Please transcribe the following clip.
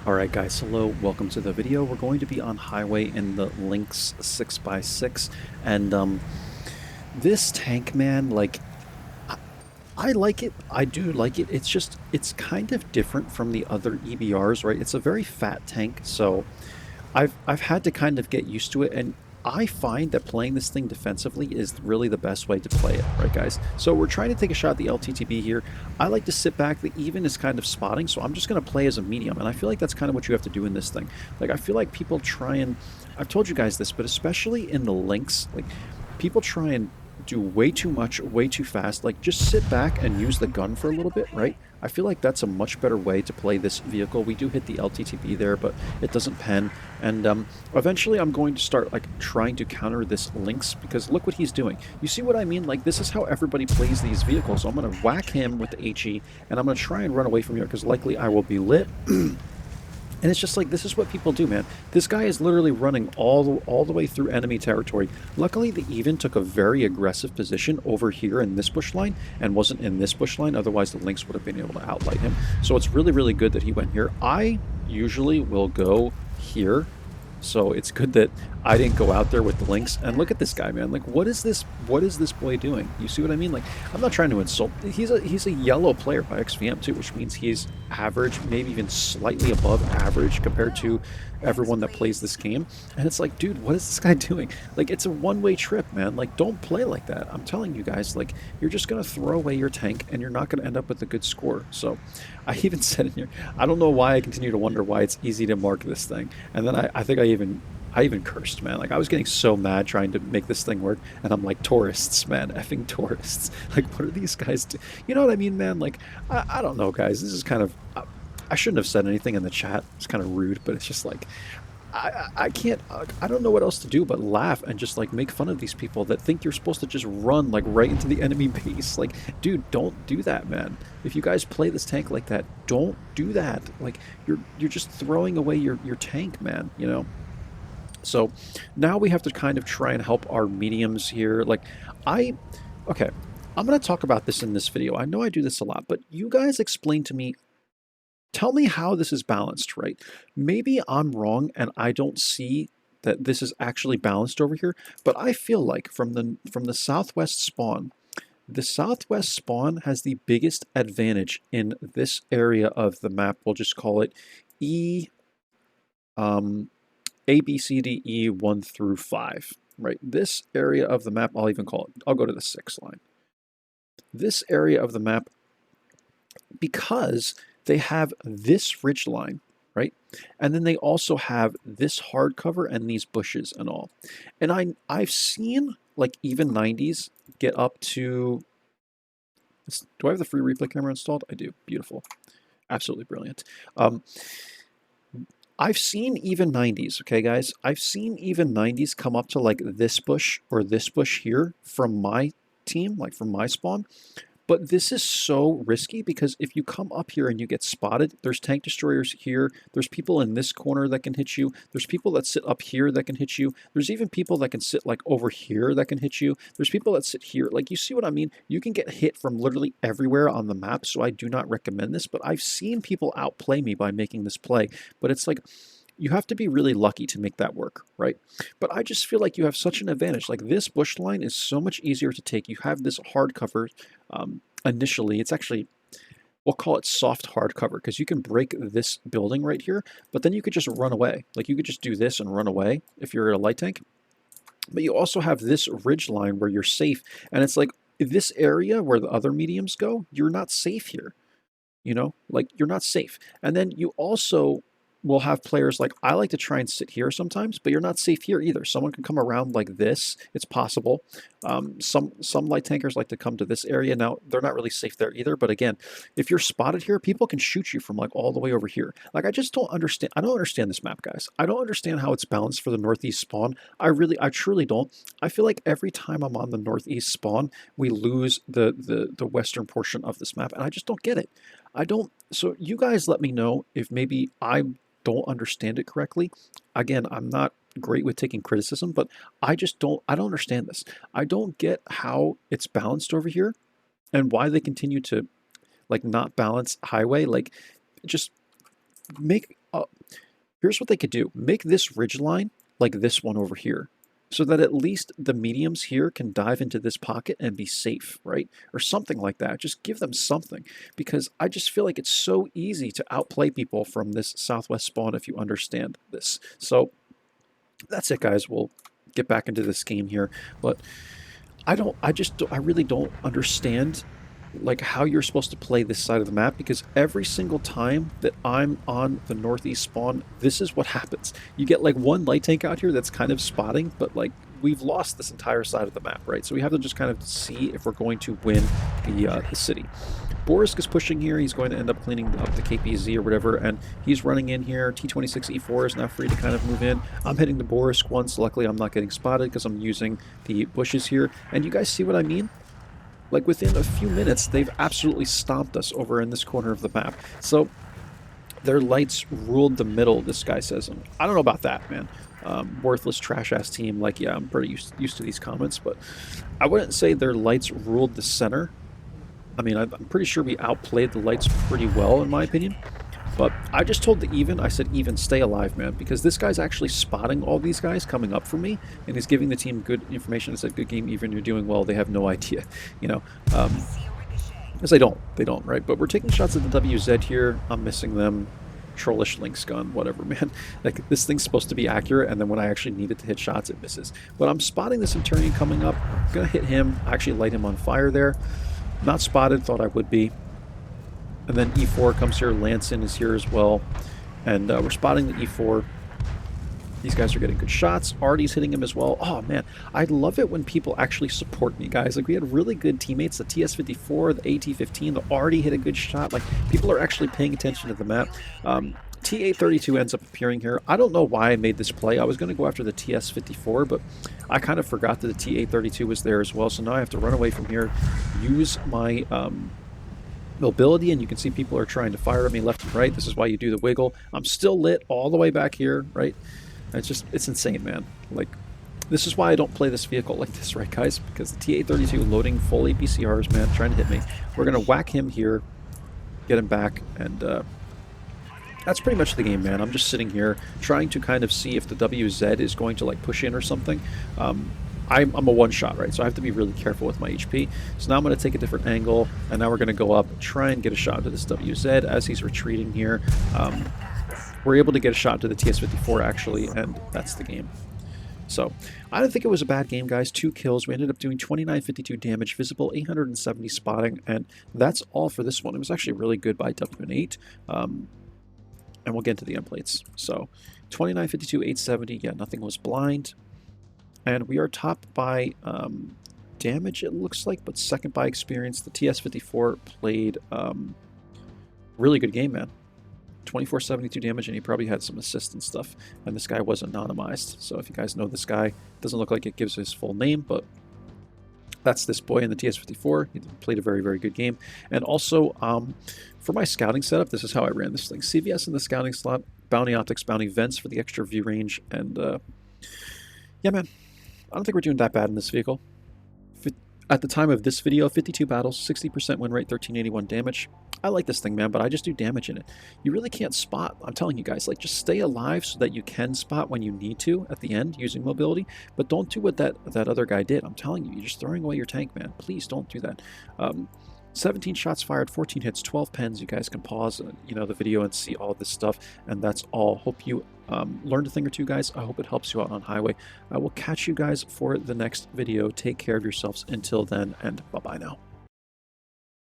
Alright guys, hello, welcome to the video. We're going to be on highway in the Lynx 6x6, and this tank, man, like, I, I like it, I do like it, it's just, it's kind of different from the other EBRs, right? It's a very fat tank, so I've had to kind of get used to it, and I find that playing this thing defensively is really the best way to play it, right guys? So we're trying to take a shot at the LTTB here. I like to sit back. The even is kind of spotting, so I'm just going to play as a medium, and I feel like that's kind of what you have to do in this thing. Like, I feel like people try and, I've told you guys this, but especially in the links, like, people try and do way too much, way too fast. Like, just sit back and use the gun for a little bit, right? I feel like that's a much better way to play this vehicle. We do hit the LTTB there, but it doesn't pen. And eventually I'm going to start, like, trying to counter this Lynx, because look what he's doing. You see what I mean? Like, this is how everybody plays these vehicles. So I'm going to whack him with the HE, and I'm going to try and run away from here, because likely I will be lit. And it's just like, this is what people do, man. This guy is literally running all the way through enemy territory. Luckily, the even took a very aggressive position over here in this bush line and wasn't in this bush line. Otherwise, the Lynx would have been able to outlight him. So it's really, really good that he went here. I usually will go here. So it's good that I didn't go out there with the Lynx. And look at this guy, man. Like, what is this boy doing? You see what I mean? Like, I'm not trying to insult. He's a yellow player by XVM too, which means he's average, maybe even slightly above average compared to everyone that plays this game. And it's like, dude, what is this guy doing? Like, it's a one-way trip, man. Like, don't play like that. I'm telling you guys, like, you're just gonna throw away your tank and you're not gonna end up with a good score. So I even said in here, I don't know why I continue to wonder why it's easy to mark this thing. And then I think I even cursed, man. Like, I was getting so mad trying to make this thing work, and I'm like, tourists, man, effing tourists. Like, what are these guys do? You know what I mean, man? Like, I don't know, guys. This is kind of, I shouldn't have said anything in the chat. It's kind of rude, but it's just like, I can't, I don't know what else to do but laugh and just, like, make fun of these people that think you're supposed to just run, like, right into the enemy base. Like, dude, don't do that, man. If you guys play this tank like that, don't do that. Like, you're just throwing away your tank, man, you know? So now we have to kind of try and help our mediums here. Like, okay, I'm going to talk about this in this video. I know I do this a lot, but you guys explain to me, tell me how this is balanced, right? Maybe I'm wrong and I don't see that this is actually balanced over here, but I feel like from the southwest spawn, the southwest spawn has the biggest advantage in this area of the map. We'll just call it E, A, B, C, D, E, 1 through 5, right? This area of the map, I'll even call it, I'll go to the 6 line. This area of the map, because they have this ridge line, right? And then they also have this hard cover and these bushes and all. And I've seen, like, even 90s get up to, do I have the free replay camera installed? I do. Beautiful. Absolutely brilliant. I've seen even 90s, okay, guys? I've seen even 90s come up to, like, this bush or this bush here from my team, like from my spawn. But this is so risky because if you come up here and you get spotted, there's tank destroyers here. There's people in this corner that can hit you. There's people that sit up here that can hit you. There's even people that can sit, like, over here that can hit you. There's people that sit here. Like, you see what I mean? You can get hit from literally everywhere on the map, so I do not recommend this. But I've seen people outplay me by making this play. But it's like, you have to be really lucky to make that work, right? But I just feel like you have such an advantage. Like, this bush line is so much easier to take. You have this hard cover initially. It's actually, we'll call it soft hard cover, because you can break this building right here, but then you could just run away. Like, you could just do this and run away if you're a light tank. But you also have this ridge line where you're safe, and it's like, this area where the other mediums go, you're not safe here. You know, like, you're not safe. And then you also will have players, like, I like to try and sit here sometimes, but you're not safe here either. Someone can come around like this. It's possible. Some light tankers like to come to this area. Now, they're not really safe there either. But again, if you're spotted here, people can shoot you from, like, all the way over here. Like, I just don't understand. I don't understand this map, guys. I don't understand how it's balanced for the northeast spawn. I truly don't. I feel like every time I'm on the northeast spawn, we lose the western portion of this map, and I just don't get it. I don't. So you guys let me know if maybe I don't understand it correctly. Again, I'm not great with taking criticism, but I don't understand this. I don't get how it's balanced over here and why they continue to, like, not balance highway. Like, just make Here's what they could do. Make this ridge line like this one over here, so that at least the mediums here can dive into this pocket and be safe, right? Or something like that. Just give them something, because I just feel like it's so easy to outplay people from this southwest spawn if you understand this. So that's it, guys. We'll get back into this game here, but I really don't understand like how you're supposed to play this side of the map, because every single time that I'm on the northeast spawn, this is what happens. You get like one light tank out here that's kind of spotting, but like we've lost this entire side of the map, right? So we have to just kind of see if we're going to win the city. Borisk is pushing here. He's going to end up cleaning up the KPZ or whatever, and he's running in here. T26E4 is now free to kind of move in. I'm hitting the Borisk once. Luckily, I'm not getting spotted because I'm using the bushes here. And you guys see what I mean? Like within a few minutes, they've absolutely stomped us over in this corner of the map. So their lights ruled the middle, this guy says. And I don't know about that, man. Worthless trash-ass team. Like, yeah, I'm pretty used to these comments, but I wouldn't say their lights ruled the center. I mean, I'm pretty sure we outplayed the lights pretty well, in my opinion. But I just told the Even, I said, Even, stay alive, man, because this guy's actually spotting all these guys coming up for me, and he's giving the team good information. I said, good game, Even, you're doing well. They have no idea, you know. Because they don't, right? But we're taking shots at the WZ here. I'm missing them. Trollish Lynx gun, whatever, man. Like, this thing's supposed to be accurate, and then when I actually need it to hit shots, it misses. But I'm spotting the Centurion coming up. I'm going to hit him. I actually light him on fire there. Not spotted, thought I would be. And then E4 comes here. Lanson is here as well. And we're spotting the E4. These guys are getting good shots. Artie's hitting him as well. Oh, man. I love it when people actually support me, guys. Like, we had really good teammates. The TS-54, the AT-15, the Artie hit a good shot. Like, people are actually paying attention to the map. T-832 ends up appearing here. I don't know why I made this play. I was going to go after the TS-54, but I kind of forgot that the T-832 was there as well. So now I have to run away from here, use my mobility, and you can see people are trying to fire at me left and right. This is why you do the wiggle. I'm still lit all the way back here, right? It's insane, man. Like, this is why I don't play this vehicle like this, right, guys? Because the T-832 loading full APCRs, man, trying to hit me. We're going to whack him here, get him back, and that's pretty much the game, man. I'm just sitting here trying to kind of see if the WZ is going to, like, push in or something. I'm a one-shot, right? So I have to be really careful with my HP. So now I'm going to take a different angle, and now we're going to go up and try and get a shot to this WZ as he's retreating here. We're able to get a shot to the TS-54, actually, and that's the game. So, I don't think it was a bad game, guys. 2 kills. We ended up doing 2952 damage, visible 870 spotting, and that's all for this one. It was actually really good by W&8. And we'll get into the end plates. So, 2952, 870. Yeah, nothing was blind. And we are top by damage, it looks like, but second by experience. The TS-54 played really good game, man. 2472 damage, and he probably had some assist and stuff. And this guy was anonymized. So if you guys know this guy, doesn't look like it gives his full name, but that's this boy in the TS-54. He played a very, very good game. And also, for my scouting setup, this is how I ran this thing. CVS in the scouting slot, bounty optics, bounty vents for the extra view range, and yeah, man, I don't think we're doing that bad in this vehicle. At the time of this video, 52 battles, 60% win rate, 1381 damage. I like this thing, man, but I just do damage in it. You really can't spot. I'm telling you guys, like, just stay alive so that you can spot when you need to at the end using mobility, but don't do what that other guy did. I'm telling you, you're just throwing away your tank, man. Please don't do that. 17 shots fired, 14 hits, 12 pens. You guys can pause, the video and see all this stuff, and that's all. Hope you learned a thing or two, guys. I hope it helps you out on Highway. I will catch you guys for the next video. Take care of yourselves until then, and bye-bye now.